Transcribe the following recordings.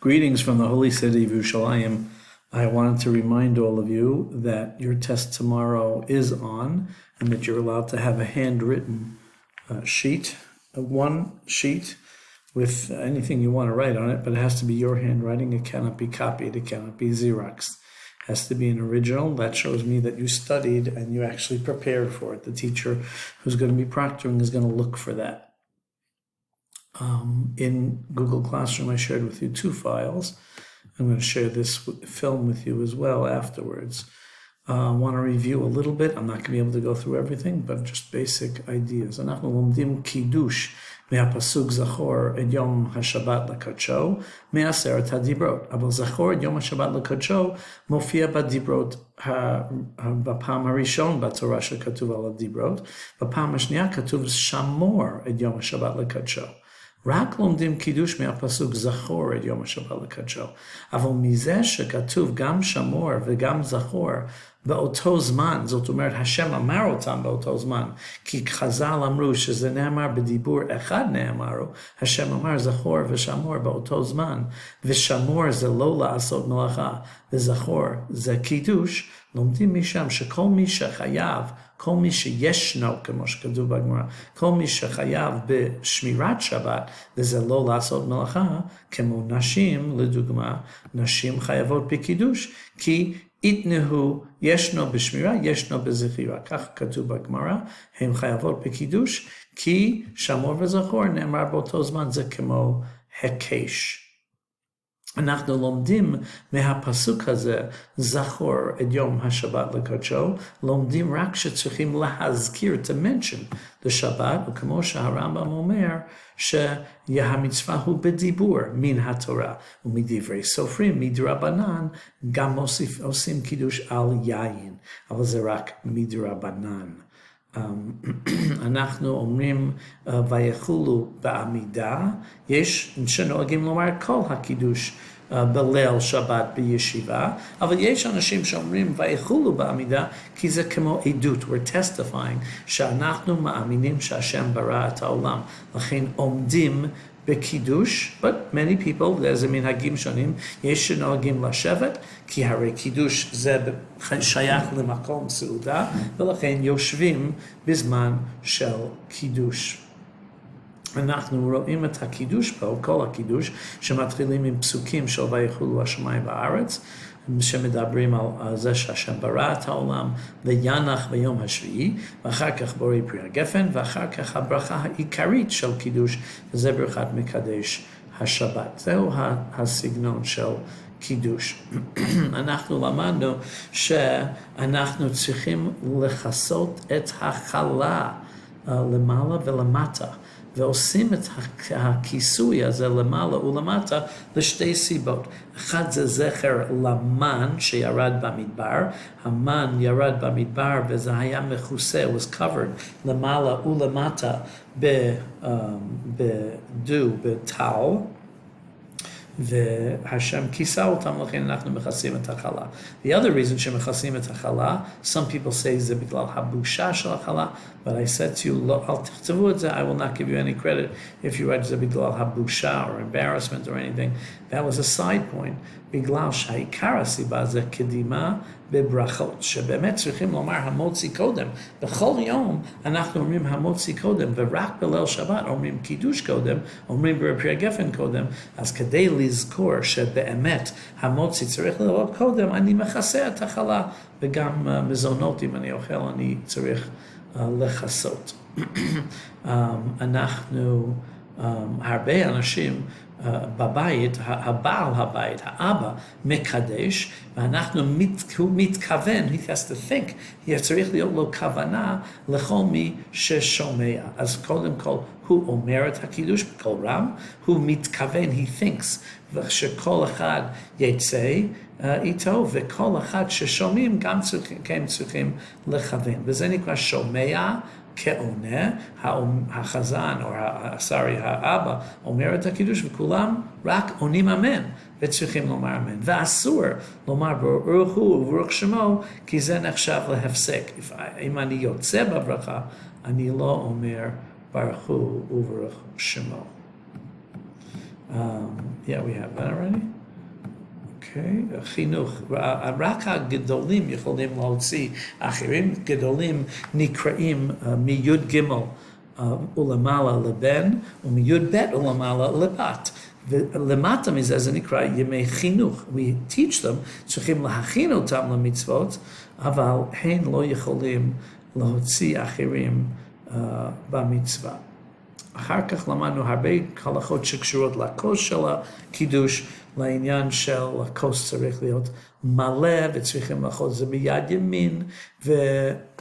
Greetings from the holy city of Yerushalayim. I wanted to remind all of you that your test tomorrow is on and that you're allowed to have a handwritten sheet, one sheet with anything you want to write on it, but it has to be your handwriting. It cannot be copied. It cannot be Xeroxed. It has to be an original. That shows me that you studied and you actually prepared for it. The teacher who's going to be proctoring is going to look for that. In Google Classroom, I shared with you 2 files. I'm going to share this film with you as well afterwards. I want to review a little bit. I'm not going to be able to go through everything, but just basic ideas. אנחנו לומדים קידוש מהפסוק זכור את יום השבת לקדשו מעשרת הדיברות. אבל זכור את יום השבת לקדשו מופיע בדיברות בפעם הראשון בתורה שכתוב על הדיברות. בפעם השנייה כתוב שמור את יום השבת לקדשו. רק לומדים קידוש מהפסוק זכור את יום השבת לקדשו. אבל מזה שכתוב גם שמור וגם זכור באותו זמן, זאת אומרת השם אמר אותם באותו זמן, כי חז"ל אמרו שזה נאמר בדיבור אחד נאמרו, השם אמר זכור ושמור באותו זמן, ושמור זה לא לעשות מלאכה, וזכור זה קידוש, לומדים משם שכל מי שחייב, כל מי שישנו, כמו שכתוב בגמרא, כל מי שחייב בשמירת שבת, וזה לא לעשות מלאכה, כמו נשים, לדוגמה, נשים חייבות בקידוש, כי יתנהו, ישנו בשמירה, ישנו בזכירה. כך כתוב בגמרא, הם חייבות בקידוש, כי שמור וזכור נאמר באותו זמן, זה כמו הקש. אנחנו לומדים מהפסוק הזה, זכור את יום השבת לקדשו, לומדים רק שצריכים להזכיר, to mention, לשבת, וכמו שהרמב"ם אומר, שהמצווה הוא בדיבור מן התורה, ומדברי סופרים, מדרבנן, גם עושים קידוש על יין, אבל זה רק מדרבנן. אנחנו אומרים ויחולו בעמידה, יש שנוהגים לומר כל הקידוש בליל שבת בישיבה, אבל יש אנשים שאומרים ויחולו בעמידה, כי זה כמו עדות, we're testifying, שאנחנו מאמינים שהשם ברא את העולם, לכן עומדים בקידוש, but many people, זה מנהגים שונים, יש שנוהגים לשבת, כי הרי קידוש זה שייך למקום סעודה, ולכן יושבים בזמן של קידוש. אנחנו רואים את הקידוש פה, כל הקידוש, שמתחילים עם פסוקים של ויחולו השמיים והארץ, שמדברים על זה שהשם ברא את העולם, וינח ביום השביעי, ואחר כך בורא פרי הגפן, ואחר כך הברכה העיקרית של קידוש, וזה ברכת מקדש השבת. זהו הסגנון של קידוש. אנחנו למדנו שאנחנו צריכים לכסות את החלה למעלה ולמטה, ועושים את הכיסוי הזה למעלה ולמטה לשתי סיבות. אחד זה זכר למן שירד במדבר. המן ירד במדבר וזה היה מכוסה, was covered למעלה ולמטה בטל. והשם כיסה אותם, לכן אנחנו מכסים את החלה. The other reason שמכסים את החלה, some people say זה בגלל הבושה של החלה, but I said to you, לא, אל תכתבו את זה, I will not give you any credit if you write זה בגלל הבושה or embarrassment or anything. That was a side point, בגלל שהעיקר הסיבה זה קדימה בברכות, שבאמת צריכים לומר המוציא קודם. בכל יום אנחנו אומרים המוציא קודם, ורק בליל שבת אומרים קידוש קודם, אומרים בפרי הגפן קודם, אז כדי לזכור שבאמת המוציא צריך לראות קודם, אני מכסה את החלה, וגם מזונות אם אני אוכל אני צריך לכסות. אנחנו, הרבה אנשים בבית, הבעל הבית, האבא, מקדש, ואנחנו, הוא מתכוון, he has to think, צריך להיות לו כוונה לכל מי ששומע. אז קודם כל, הוא אומר את הקידוש בקול רם, הוא מתכוון, he thinks, ושכל אחד יצא איתו, וכל אחד ששומעים גם צריכים לכוון. וזה נקרא שומע, כעונה, החזן, או האבא, אומר את הקידוש, וכולם רק עונים אמן, וצריכים לומר אמן. ואסור לומר ברוך הוא וברוך שמו, כי זה נחשב להפסק. אם אני יוצא בברכה, אני לא אומר ברוך הוא וברוך שמו. Yeah, we have that already. חינוך, רק הגדולים יכולים להוציא אחרים, גדולים נקראים מי"ג ולמעלה לבן, ומי"ב ולמעלה לבת. ולמטה מזה זה נקרא ימי חינוך. We teach them, צריכים להכין אותם למצוות, אבל הם לא יכולים להוציא אחרים במצווה. אחר כך למדנו הרבה הלכות שקשורות לכוס של הקידוש, לעניין של הכוס צריך להיות מלא, וצריכים לאכול זה ביד ימין,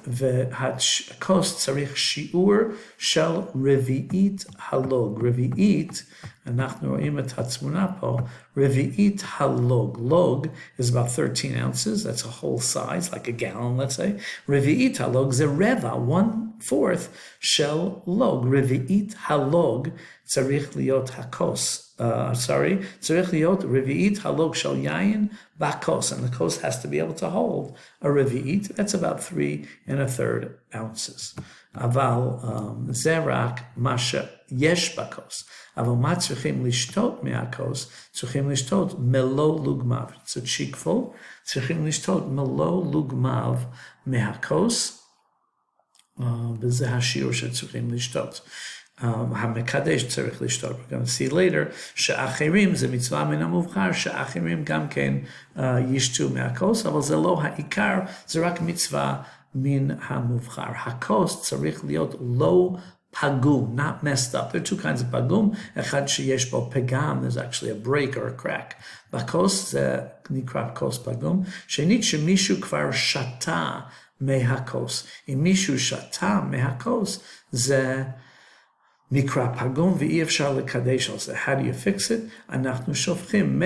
והכוס צריך שיעור של רביעית הלוג. רביעית, אנחנו רואים את התמונה פה, רביעית הלוג. Log is about 13 ounces, that's a whole size, like a gallon, let's say. רביעית הלוג זה רבע, 1/4 של לוג. רביעית הלוג צריך להיות הכוס. צריך להיות רביעית הלוג של יין בכוס, and the kos has to be able to hold a רביעית, that's about 3 1/3 ounces. אבל זה רק מה שיש בכוס. אבל מה צריכים לשתות מהכוס? צריכים לשתות מלוא לוגמיו. So cheek full, צריכים לשתות מלוא לוגמיו מהכוס, וזה השיעור שצריכים לשתות. המקדש צריך לשתות. We're going to see later שאחרים, זה מצווה מן המובחר, שאחרים גם כן ישתו מהכוס, אבל זה לא העיקר, זה רק מצווה מן המובחר. הכוס צריך להיות לא פגום, not messed up. There are two kinds of פגום, אחד שיש בו פגם, there's actually a break or a crack. בכוס זה נקרא כוס פגום. שנית, שמישהו כבר שתה מהכוס. אם מישהו שתה מהכוס, זה נקרא פגום ואי אפשר לקדש על זה. How do you fix it? אנחנו שופכים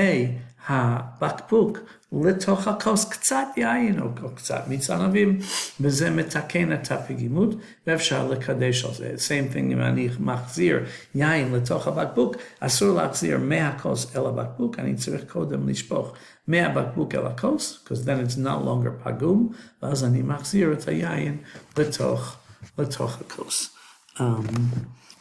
מהבקבוק לתוך הכוס קצת יין או קצת מיץ ענבים, וזה מתקן את הפגימות ואפשר לקדש על זה. Same thing אם אני מחזיר יין לתוך הבקבוק, אסור להחזיר מהכוס אל הבקבוק, אני צריך קודם לשפוך מהבקבוק אל הכוס, because then it's no longer פגום, ואז אני מחזיר את היין לתוך הכוס.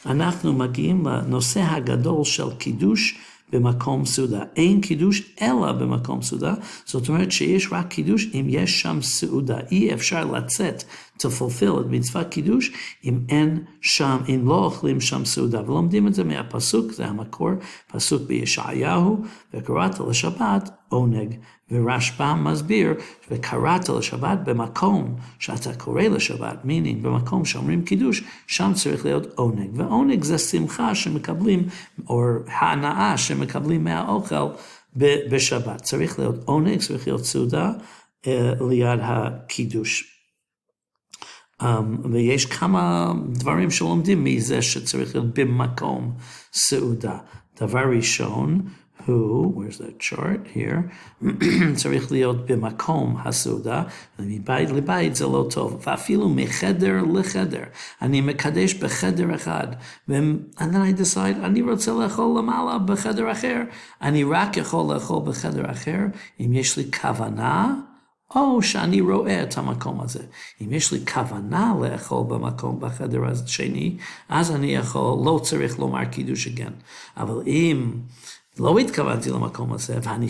אנחנו מגיעים לנושא הגדול של קידוש במקום סעודה. אין קידוש אלא במקום סעודה, זאת אומרת שיש רק קידוש אם יש שם סעודה. אי אפשר לצאת to fulfill את מצוות קידוש אם לא אוכלים שם סעודה. ולומדים את זה מהפסוק, זה המקור, פסוק בישעיהו, וקראת לשבת עונג. ורשב"ם מסביר, וקראת לשבת במקום שאתה קורא לשבת, meaning במקום שאומרים קידוש, שם צריך להיות עונג. ועונג זה שמחה שמקבלים, או הנאה שמקבלים מהאוכל בשבת. צריך להיות עונג, צריך להיות סעודה ליד הקידוש. ויש כמה דברים שלומדים מזה שצריך להיות במקום סעודה. דבר ראשון, where's that chart here? צריך להיות במקום הסעודה, מבית לבית זה לא טוב, ואפילו מחדר לחדר. אני מקדש בחדר אחד, and then I decide, אני רוצה לאכול למעלה בחדר אחר. אני רק יכול לאכול בחדר אחר, אם יש לי כוונה, או שאני רואה את המקום הזה. אם יש לי כוונה לאכול במקום בחדר השני, אז אני יכול, לא צריך לומר קידוש again. אבל אם לא התכוונתי למקום הזה, ואני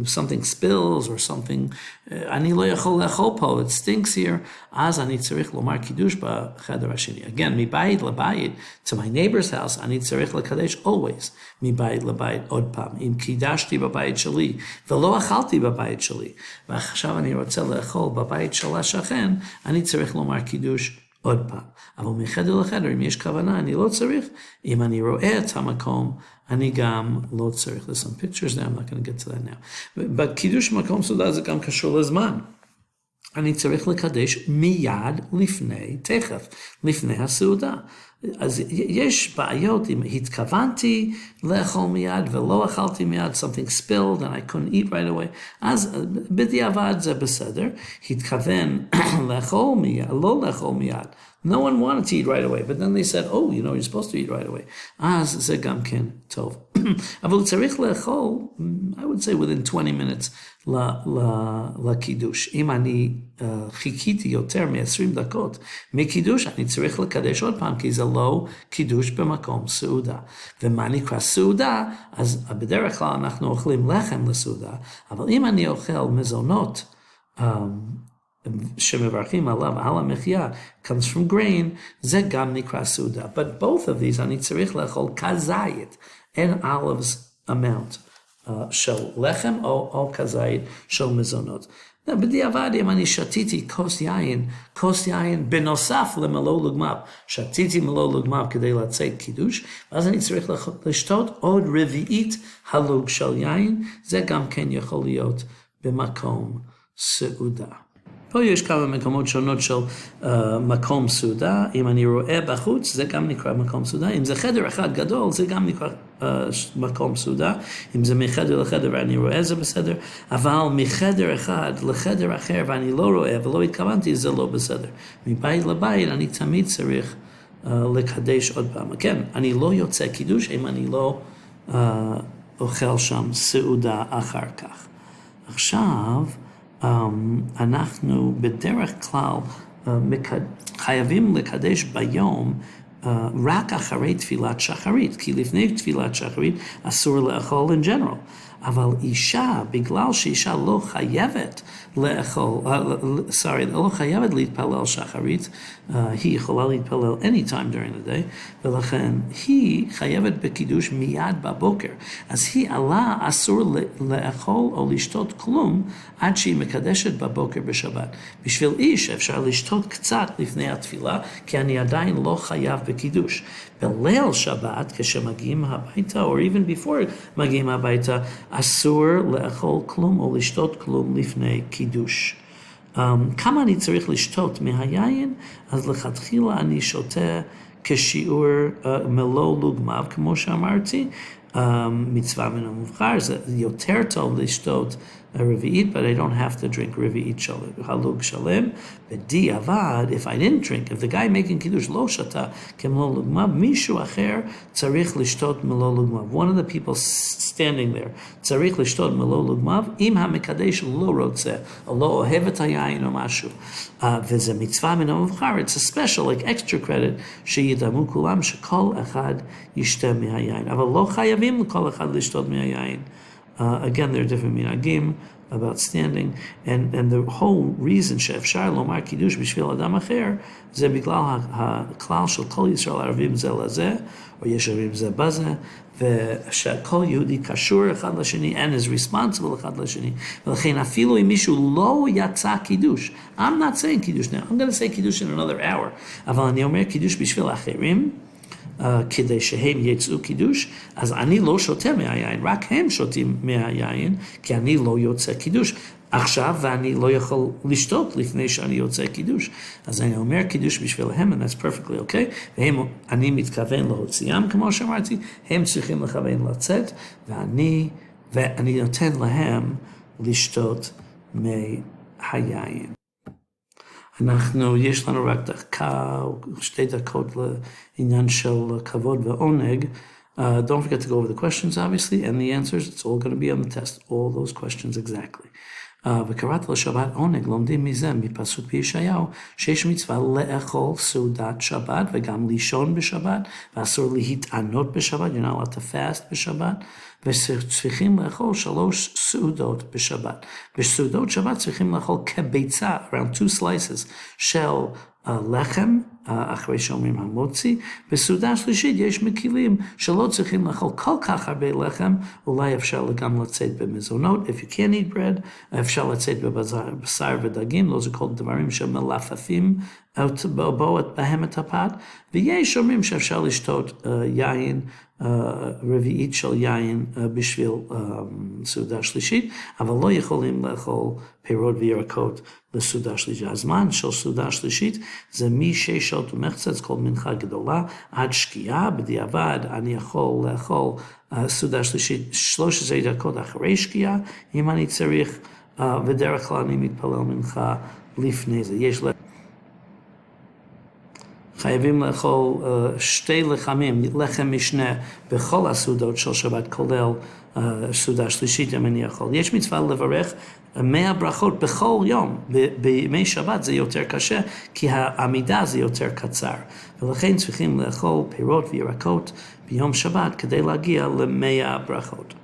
something spills or something, אני לא יכול לאכול פה, it stinks here, אז אני צריך לומר קידוש בחדר השני. Again, מבית לבית, to my neighbor's house, אני צריך לקדש always, מבית לבית עוד פעם. אם קידשתי בבית שלי, ולא אכלתי בבית שלי, ועכשיו אני רוצה לאכול בבית של השכן, אני צריך לומר קידוש עוד פעם. אבל מחדר לחדר, אם יש כוונה, אני לא צריך. אם אני רואה את המקום, אני גם לא צריך. There's some pictures there, I'm not going to get to that now. בקידוש מקום סעודה זה גם קשור לזמן. אני צריך לקדש מיד לפני, תכף, לפני הסעודה. אז יש בעיות אם התכוונתי לאכול מיד ולא אכלתי מיד, something spilled and I couldn't eat right away, אז בדיעבד זה בסדר, התכוון לאכול מיד, לא לאכול מיד. No one wanted to eat right away, but then they said, oh, you know, you're supposed to eat right away. אז זה גם כן טוב. אבל צריך לאכול, I would say within 20 minutes לקידוש. אם אני חיכיתי יותר מ-20 דקות מקידוש, אני צריך לקדש עוד פעם, כי זה לא קידוש במקום סעודה. ומה נקרא סעודה? אז בדרך כלל אנחנו אוכלים לחם לסעודה, אבל אם אני אוכל מזונות, שמברכים עליו על המחיה, comes from grain, זה גם נקרא סעודה. But both of these אני צריך לאכול כזית, an olives amount של לחם או כזית של מזונות. בדיעבד אם אני שתיתי כוס יין בנוסף למלוא לוגמיו, שתיתי מלוא לוגמיו כדי לצאת קידוש, ואז אני צריך לשתות עוד רביעית הלוג של יין, זה גם כן יכול להיות במקום סעודה. פה יש כמה מקומות שונות של מקום סעודה, אם אני רואה בחוץ זה גם נקרא מקום סעודה, אם זה חדר אחד גדול זה גם נקרא מקום סעודה, אם זה מחדר לחדר ואני רואה זה בסדר, אבל מחדר אחד לחדר אחר ואני לא רואה ולא התכוונתי זה לא בסדר. מבית לבית אני תמיד צריך לקדש עוד פעם. כן, אני לא יוצא קידוש אם אני לא אוכל שם סעודה אחר כך. עכשיו, אנחנו בדרך כלל חייבים לקדש ביום רק אחרי תפילת שחרית, כי לפני תפילת שחרית אסור לאכול in general. אבל אישה, בגלל שאישה לא חייבת לא חייבת להתפלל שחרית, היא יכולה להתפלל anytime during the day, ולכן היא חייבת בקידוש מיד בבוקר. אז היא אסור לאכול או לשתות כלום עד שהיא מקדשת בבוקר בשבת. בשביל איש אפשר לשתות קצת לפני התפילה, כי אני עדיין לא חייב בקידוש. בליל שבת, כשמגיעים הביתה, או even before מגיעים הביתה, אסור לאכול כלום או לשתות כלום לפני קידוש. כמה אני צריך לשתות מהיין? אז לכתחילה אני שותה כשיעור מלוא לוגמיו, כמו שאמרתי, מצווה מן המובחר, זה יותר טוב לשתות רביעית, but I don't have to drink רביעית של הלוג שלם. בדיעבד, if I didn't drink, if the guy making קידוש לא שתה כמלוא לוגמיו, מישהו אחר צריך לשתות מלוא לוגמיו. One of the people standing there צריך לשתות מלוא לוגמיו, אם המקדש לא רוצה, או לא אוהב את היין או משהו. וזה מצווה מן המובחר, it's a special, like extra credit, שידמו כולם שכל אחד ישתה מהיין. אבל לא חייבים לכל אחד לשתות מהיין. Again, there are different minhagim about standing, and the whole reason שאפשר לומר קידוש בשביל אדם אחר, זה בגלל הכלל של כל ישראל ערבים זה לזה, או ישרים זה בזה, ושכל יהודי קשור אחד לשני, and is responsible אחד לשני, ולכן אפילו אם מישהו לא יצא קידוש, I'm not saying קידוש now, I'm going to say קידוש in another hour, אבל אני אומר קידוש בשביל אחרים, כדי שהם יצאו קידוש, אז אני לא שותה מהיין, רק הם שותים מהיין, כי אני לא יוצא קידוש. עכשיו, ואני לא יכול לשתות לפני שאני יוצא קידוש. אז אני אומר קידוש בשבילהם, and that's perfectly okay, ואני מתכוון להוציאם, כמו שאמרתי, הם צריכים לכוון לצאת, ואני נותן להם לשתות מהיין. יש לנו רק דקה, 2 דקות לעניין של כבוד ועונג. Don't forget to go over the questions, obviously, and the answers. It's all going to be on the test, all those questions exactly. וקראת לשבת עונג, לומדים מזה, מפסוק בישעיהו, שיש מצווה לאכול סעודת שבת, וגם לישון בשבת, ואסור להתענות בשבת, you're not allowed to fast בשבת, וצריכים לאכול 3 סעודות בשבת. בסעודות שבת צריכים לאכול כביצה, around 2 slices של לחם, אחרי שאומרים המוציא. בסעודה שלישית יש מקילים שלא צריכים לאכול כל כך הרבה לחם, אולי אפשר גם לצאת במזונות, if you can't eat bread, אפשר לצאת בבשר ודגים, לא זה כל דברים שמלפפים בהם את הפת, ויש אומרים שאפשר לשתות יין, רביעית של יין בשביל סעודה שלישית, אבל לא יכולים לאכול פירות וירקות לסעודה שלישית. הזמן של סעודה שלישית זה מ6 שעות ומחצת, כל מנחה גדולה, עד שקיעה. בדיעבד אני יכול לאכול סעודה שלישית 13 דקות אחרי שקיעה, אם אני צריך, ודרך כלל אני מתפלל מנחה לפני זה. יש חייבים לאכול 2 לחמים, לחם משנה, בכל הסעודות של שבת, כולל סעודה שלישית אם אני יכול. יש מצווה לברך 100 ברכות בכל יום. בימי שבת זה יותר קשה, כי העמידה זה יותר קצר. ולכן צריכים לאכול פירות וירקות ביום שבת כדי להגיע ל100 ברכות.